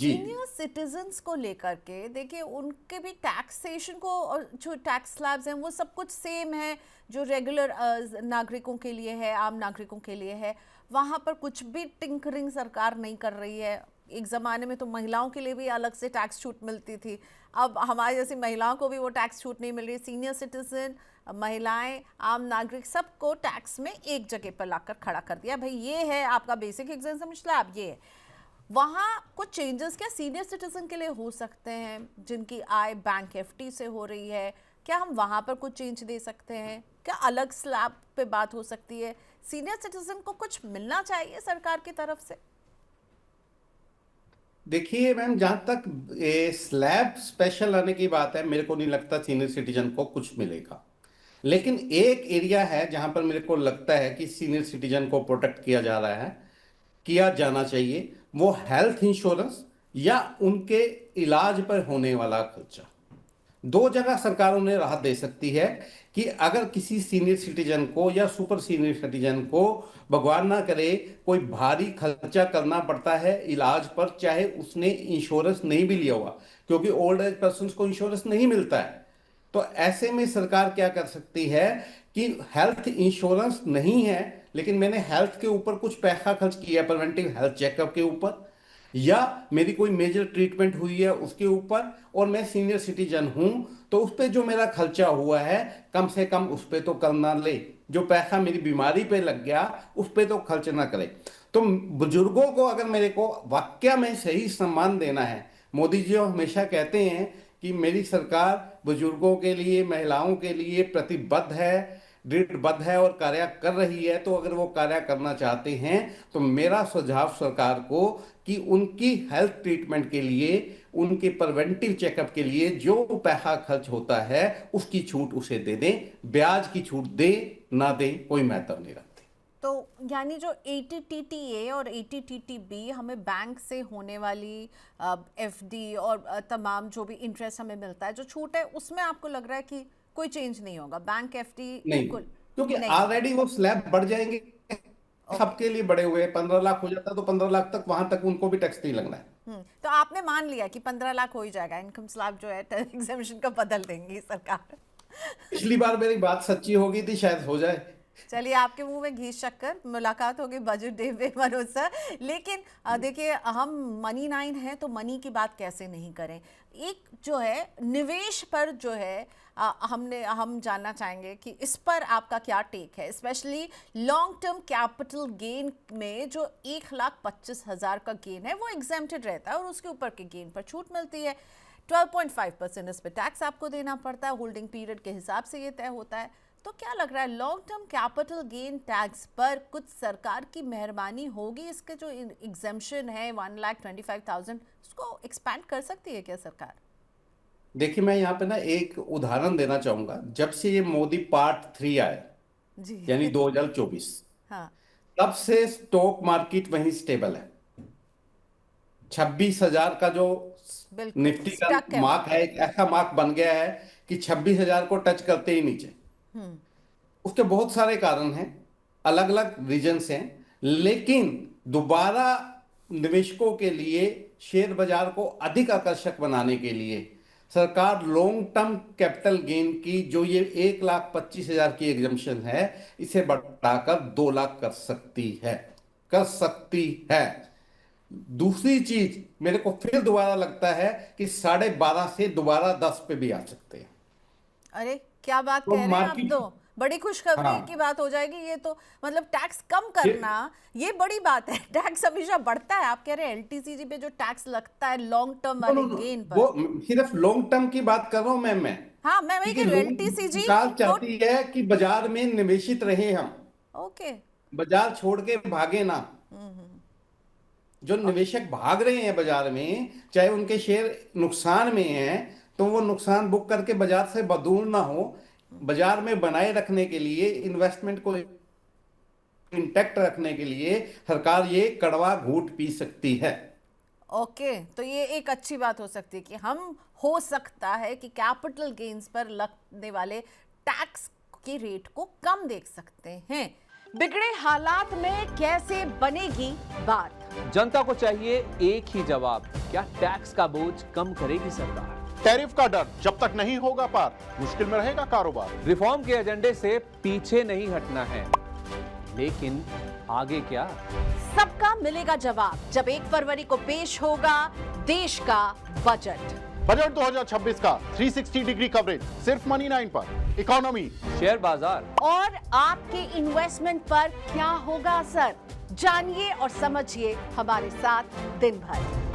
जी। Senior citizens को लेकर के देखिए, उनके भी टैक्सेशन को और जो टैक्स स्लैब्स हैं वो सब कुछ सेम है जो रेगुलर नागरिकों के लिए है, आम नागरिकों के लिए है। वहाँ पर कुछ भी टिंकरिंग सरकार नहीं कर रही है। एक ज़माने में तो महिलाओं के लिए भी अलग से टैक्स छूट मिलती थी, अब हमारे जैसी महिलाओं को भी वो टैक्स छूट नहीं मिल रही। सीनियर सिटीजन, महिलाएं, आम नागरिक, सबको टैक्स में एक जगह पर लाकर खड़ा कर दिया। भाई ये है आपका बेसिक एग्जाम स्लैब, ये है। वहाँ कुछ चेंजेस क्या सीनियर सिटीजन के लिए हो सकते हैं जिनकी आय बैंक एफडी से हो रही है? क्या हम वहाँ पर कुछ चेंज दे सकते हैं? क्या अलग स्लैब पे बात हो सकती है? सीनियर सिटीजन को कुछ मिलना चाहिए सरकार की तरफ से। देखिए मैम, जहां तक ये स्लैब स्पेशल आने की बात है, मेरे को नहीं लगता सीनियर सिटीजन को कुछ मिलेगा। लेकिन एक एरिया है जहां पर मेरे को लगता है कि सीनियर सिटीजन को प्रोटेक्ट किया जा रहा है, किया जाना चाहिए। वो हेल्थ इंश्योरेंस या उनके इलाज पर होने वाला खर्चा। दो जगह सरकारों ने राहत दे सकती है कि अगर किसी सीनियर सिटीजन को या सुपर सीनियर सिटीजन को, भगवान ना करे, कोई भारी खर्चा करना पड़ता है इलाज पर, चाहे उसने इंश्योरेंस नहीं भी लिया हुआ, क्योंकि ओल्ड एज पर्सन को इंश्योरेंस नहीं मिलता है। तो ऐसे में सरकार क्या कर सकती है कि हेल्थ इंश्योरेंस नहीं है लेकिन मैंने हेल्थ के ऊपर कुछ पैसा खर्च किया, प्रिवेंटिव हेल्थ चेकअप के ऊपर, या मेरी कोई मेजर ट्रीटमेंट हुई है उसके ऊपर, और मैं सीनियर सिटीजन हूं, तो उस पर जो मेरा खर्चा हुआ है कम से कम उस पर तो करना ले। जो पैसा मेरी बीमारी पे लग गया उस पर तो खर्च ना करे। तो बुजुर्गों को अगर मेरे को वाकया में सही सम्मान देना है, मोदी जी हमेशा कहते हैं कि मेरी सरकार बुजुर्गों के लिए, महिलाओं के लिए प्रतिबद्ध है, दृढ़बद्ध है और कार्य कर रही है। तो अगर वो कार्य करना चाहते हैं तो मेरा सुझाव सरकार को कि उनकी हेल्थ ट्रीटमेंट के लिए, उनके प्रिवेंटिव चेकअप के लिए जो पैसा खर्च होता है उसकी छूट उसे दे दें। ब्याज की छूट दे ना दे कोई महत्व नहीं रखती। तो यानी जो ATTTA और ATTTB हमें बैंक से होने वाली एफडी और तमाम जो भी इंटरेस्ट हमें मिलता है, जो छूट है, उसमें आपको लग रहा है कि कोई चेंज नहीं होगा? बैंक एफडी नहीं, बिल्कुल क्योंकि नहीं। ऑलरेडी वो स्लैब बढ़ जाएंगे। ओके। सबके लिए बड़े हुए, 15 लाख हो जाता तो 15 लाख तक, वहां तक उनको भी टैक्स नहीं लगना है। तो आपने मान लिया कि 15 लाख हो ही जाएगा, इनकम स्लैब जो है एग्जामिशन का बदल देंगी सरकार। पिछली बार मेरी बात सच्ची हो गई थी, शायद हो जाए। चलिए, आपके मुंह में घी शक्कर, मुलाकात होगी बजट डे पे मनोज सर। लेकिन देखिए, हम मनी 9 हैं तो मनी की बात कैसे नहीं करें। एक जो है निवेश पर जो है हम जानना चाहेंगे कि इस पर आपका क्या टेक है, specially long term capital gain में जो 1,25,000 का गेन है वो एग्जेम्प्टेड रहता है और उसके ऊपर के गेन पर छूट मिलती है। 12.5% इस पर टैक्स आपको देना पड़ता है, होल्डिंग पीरियड के हिसाब से ये तय होता है। तो क्या लग रहा है, long term capital gain tax पर कुछ सरकार की मेहरबानी होगी? इसके जो एग्जेम्पशन है 1,25,000, उसको एक्सपैंड कर सकती है क्या सरकार? देखिए मैं यहाँ पे ना एक उदाहरण देना चाहूंगा। जब से ये मोदी पार्ट 3 आए, जी। यानी 2024, हाँ। तब से स्टॉक मार्केट वहीं स्टेबल है। 26,000 का जो बिल्कुल निफ्टी का स्टक है वहां मार्क है, पर। एक ऐसा मार्क बन गया है कि 26,000 को टच करते ही नीचे। उसके बहुत सारे कारण हैं, अलग अलग रीजन्स हैं, लेकिन दोबारा निवेशकों के लिए, शेयर बाजार को अधिक आकर्षक बनाने के लिए सरकार लॉन्ग टर्म कैपिटल गेन की जो ये 1,25,000 की एग्जम्पशन है, इसे बढ़ाकर 2 लाख कर सकती है, कर सकती है। दूसरी चीज, मेरे को फिर दोबारा लगता है कि 12.5 से दोबारा 10 पे भी आ सकते हैं। अरे क्या बात तो कह रहे हैं आप! मार्केट, तो बड़ी खुशखबरी की हाँ, बात हो जाएगी ये तो। मतलब टैक्स कम ये करना, ये बड़ी बात है। टैक्स हमेशा बढ़ता है। आप कह रहे हैं LTCG पे जो टैक्स लगता है लॉन्ग टर्म नो नो वाले नो, गेन वो पर। सिर्फ लॉन्ग टर्म की बात कर रहा हूं मैं। हाँ, मैं वही क्योंकि कह रही हूँ, लोग, LTCG सरकार तो। चाहती है कि बाजार में निवेशित रहे हम, ओके। बाजार छोड़ के भागे ना। जो निवेशक भाग रहे हैं बाजार में, चाहे उनके शेयर नुकसान में हैं, तो वो नुकसान बुक करके बाजार से दूर ना हो। बाजार में बनाए रखने के लिए, इन्वेस्टमेंट को इंटैक्ट रखने के लिए सरकार ये कड़वा घूंट पी सकती है। ओके, तो ये एक अच्छी बात हो सकती है कि हम, हो सकता है कि कैपिटल गेन्स पर लगने वाले टैक्स के रेट को कम देख सकते हैं। बिगड़े हालात में कैसे बनेगी बात? जनता को चाहिए एक ही जवाब, क्या टैक्स का बोझ कम करेगी सरकार? टैरिफ का डर जब तक नहीं होगा पार, मुश्किल में रहेगा कारोबार। रिफॉर्म के एजेंडे से पीछे नहीं हटना है, लेकिन आगे क्या? सबका मिलेगा जवाब जब 1 फरवरी को पेश होगा देश का बजट। बजट 2026 का 360 डिग्री कवरेज सिर्फ मनी 9 पर। इकोनॉमी, शेयर बाजार और आपके इन्वेस्टमेंट पर क्या होगा असर, जानिए और समझिए हमारे साथ दिन भर।